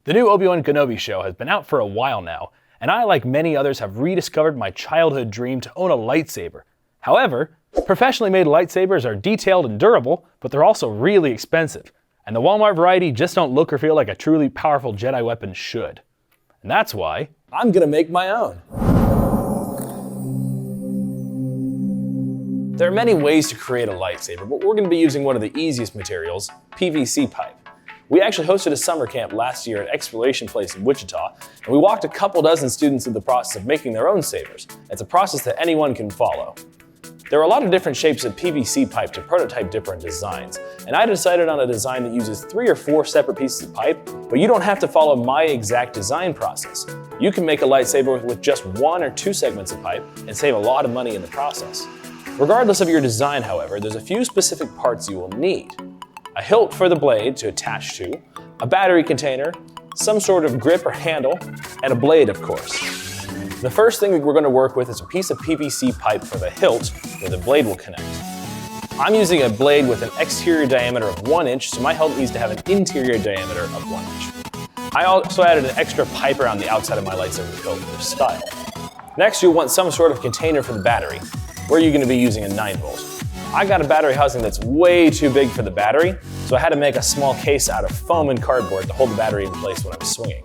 The new Obi-Wan Kenobi show has been out for a while now, and I, like many others, have rediscovered my childhood dream to own a lightsaber. However, professionally made lightsabers are detailed and durable, but they're also really expensive, and the Walmart variety just don't look or feel like a truly powerful Jedi weapon should. And that's why I'm gonna make my own. There are many ways to create a lightsaber, but we're gonna be using one of the easiest materials, PVC pipe. We actually hosted a summer camp last year at Exploration Place in Wichita, and we walked a couple dozen students through the process of making their own sabers. It's a process that anyone can follow. There are a lot of different shapes of PVC pipe to prototype different designs, and I decided on a design that uses 3 or 4 separate pieces of pipe, but you don't have to follow my exact design process. You can make a lightsaber with just 1 or 2 segments of pipe and save a lot of money in the process. Regardless of your design, however, there's a few specific parts you will need. A hilt for the blade to attach to, a battery container, some sort of grip or handle, and a blade, of course. The first thing we're going to work with is a piece of PVC pipe for the hilt where the blade will connect. I'm using a blade with an exterior diameter of 1 inch, so my hilt needs to have an interior diameter of 1 inch. I also added an extra pipe around the outside of my lightsaber hilt for style. Next, you'll want some sort of container for the battery, where you're going to be using a 9-volt. I got a battery housing that's way too big for the battery, so I had to make a small case out of foam and cardboard to hold the battery in place when I'm swinging.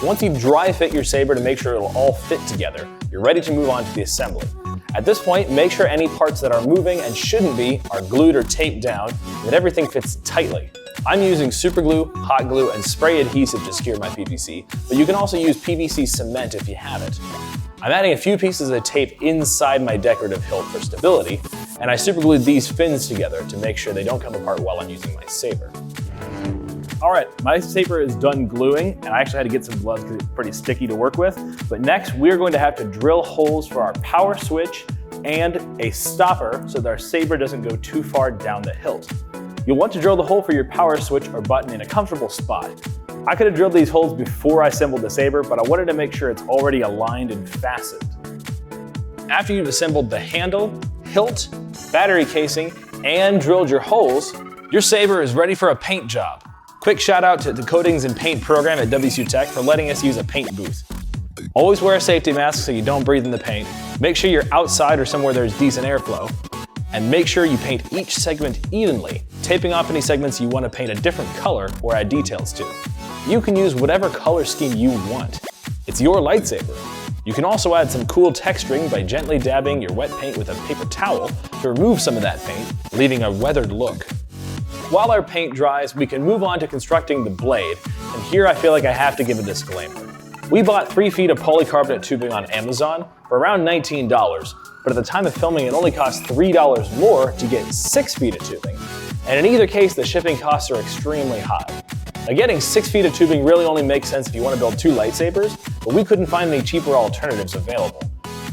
Once you dry fit your saber to make sure it'll all fit together, you're ready to move on to the assembly. At this point, make sure any parts that are moving and shouldn't be are glued or taped down and that everything fits tightly. I'm using super glue, hot glue, and spray adhesive to secure my PVC, but you can also use PVC cement if you have it. I'm adding a few pieces of tape inside my decorative hilt for stability, and I super glued these fins together to make sure they don't come apart while I'm using my saber. All right, my saber is done gluing, and I actually had to get some gloves because it's pretty sticky to work with. But next, we're going to have to drill holes for our power switch and a stopper so that our saber doesn't go too far down the hilt. You'll want to drill the hole for your power switch or button in a comfortable spot. I could have drilled these holes before I assembled the saber, but I wanted to make sure it's already aligned and fastened. After you've assembled the handle, hilt, battery casing, and drilled your holes, your saber is ready for a paint job. Quick shout out to the Coatings and Paint program at WSU Tech for letting us use a paint booth. Always wear a safety mask so you don't breathe in the paint. Make sure you're outside or somewhere there's decent airflow. And make sure you paint each segment evenly, taping off any segments you want to paint a different color or add details to. You can use whatever color scheme you want. It's your lightsaber. You can also add some cool texturing by gently dabbing your wet paint with a paper towel to remove some of that paint, leaving a weathered look. While our paint dries, we can move on to constructing the blade, and here I feel like I have to give a disclaimer. We bought 3 feet of polycarbonate tubing on Amazon for around $19, but at the time of filming it only cost $3 more to get 6 feet of tubing, and in either case the shipping costs are extremely high. Now, getting 6 feet of tubing really only makes sense if you want to build 2 lightsabers, but we couldn't find any cheaper alternatives available.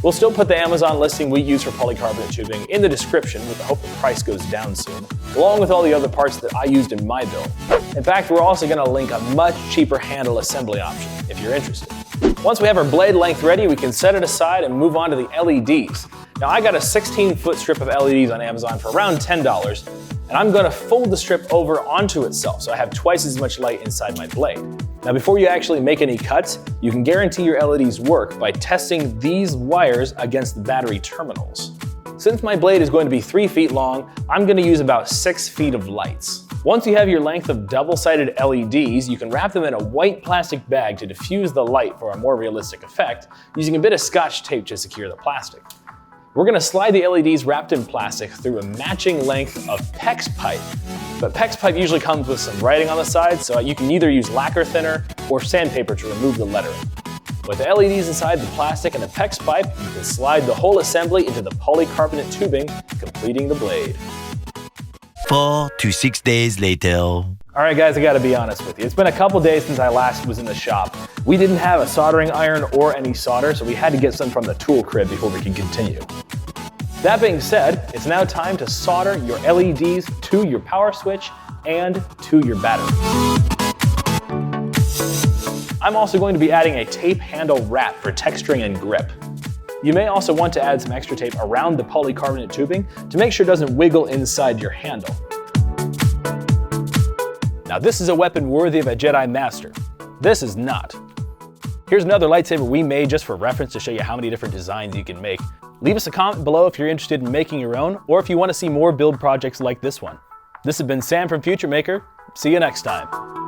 We'll still put the Amazon listing we use for polycarbonate tubing in the description with the hope the price goes down soon, along with all the other parts that I used in my build. In fact, we're also going to link a much cheaper handle assembly option if you're interested. Once we have our blade length ready, we can set it aside and move on to the LEDs. Now, I got a 16-foot strip of LEDs on Amazon for around $10, and I'm going to fold the strip over onto itself so I have twice as much light inside my blade. Now, before you actually make any cuts, you can guarantee your LEDs work by testing these wires against the battery terminals. Since my blade is going to be 3 feet long, I'm going to use about 6 feet of lights. Once you have your length of double-sided LEDs, you can wrap them in a white plastic bag to diffuse the light for a more realistic effect, using a bit of Scotch tape to secure the plastic. We're going to slide the LEDs wrapped in plastic through a matching length of PEX pipe. But PEX pipe usually comes with some writing on the side, so you can either use lacquer thinner or sandpaper to remove the lettering. With the LEDs inside the plastic and the PEX pipe, you can slide the whole assembly into the polycarbonate tubing, completing the blade. 4 to 6 days later. All right, guys, I gotta be honest with you. It's been a couple days since I last was in the shop. We didn't have a soldering iron or any solder, so we had to get some from the tool crib before we could continue. That being said, it's now time to solder your LEDs to your power switch and to your battery. I'm also going to be adding a tape handle wrap for texturing and grip. You may also want to add some extra tape around the polycarbonate tubing to make sure it doesn't wiggle inside your handle. Now, this is a weapon worthy of a Jedi Master. This is not. Here's another lightsaber we made just for reference to show you how many different designs you can make. Leave us a comment below if you're interested in making your own, or if you want to see more build projects like this one. This has been Sam from FutureMaker. See you next time.